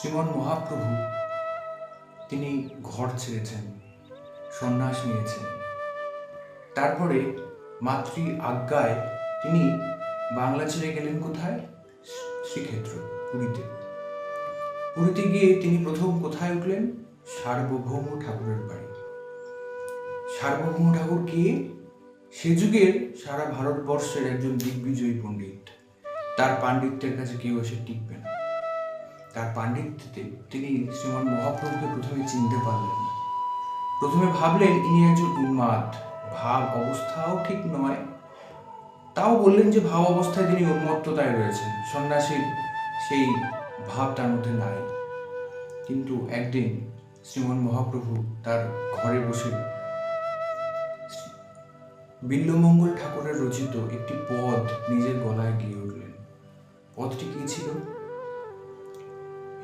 শ্রীমন মহাপ্রভু তিনি ঘর ছেড়েছেন, সন্ন্যাস নিয়েছেন। তারপরে মাতৃ আজ্ঞায় তিনি বাংলা ছেড়ে গেলেন কোথায়? শ্রীক্ষেত্র, পুরীতে। পুরীতে গিয়ে তিনি প্রথম কোথায় উঠলেন? সার্বভৌম ঠাকুরের বাড়ি। সার্বভৌম ঠাকুর কে? সে যুগের সারা ভারতবর্ষের একজন দিগ্বিজয়ী পণ্ডিত। তার পাণ্ডিত্যের কাছে কেউ এসে টিকবে না। তার পাণ্ডিত্যে তিনি শ্রীমন মহাপ্রভুকে প্রথমে চিনতে পারলেন না। প্রথমে ভাবলেন ইনি একজন উন্মাদ, ভাব অবস্থাও ঠিক নয়। তাও বললেন যে ভাব অবস্থায় তিনি উন্মত্ততায় রয়েছেন, সন্ন্যাসীর সেই ভাব তার মধ্যে নাই। কিন্তু একদিন শ্রীমন মহাপ্রভু তার ঘরে বসে বিল্বমঙ্গল ঠাকুরের রচিত একটি পদ নিজের গলায় গিয়ে উঠলেন। পদটি কি ছিল?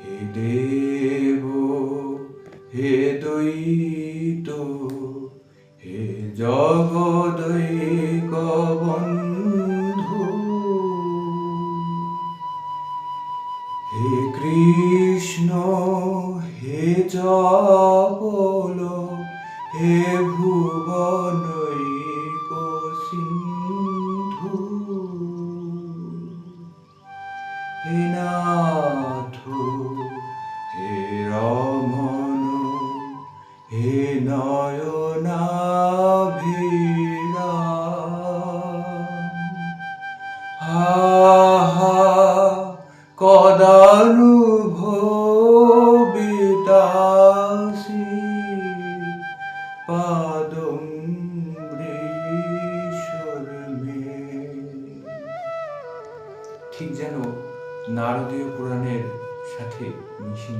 হে দেব, হে দৈত, হে জগদৈক বন্ধু, হে কৃষ্ণ, হে চপল, হে ভুবনৈক সিন্ধু, হে নাথ, হে রমণ, হে নয়নাভিরাম, আহা কদানুভবিতাসি পাদং বৃষর্মে। ঠিক যেন নারদীয় পুরাণের সাথে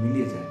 মিলিয়ে যায়।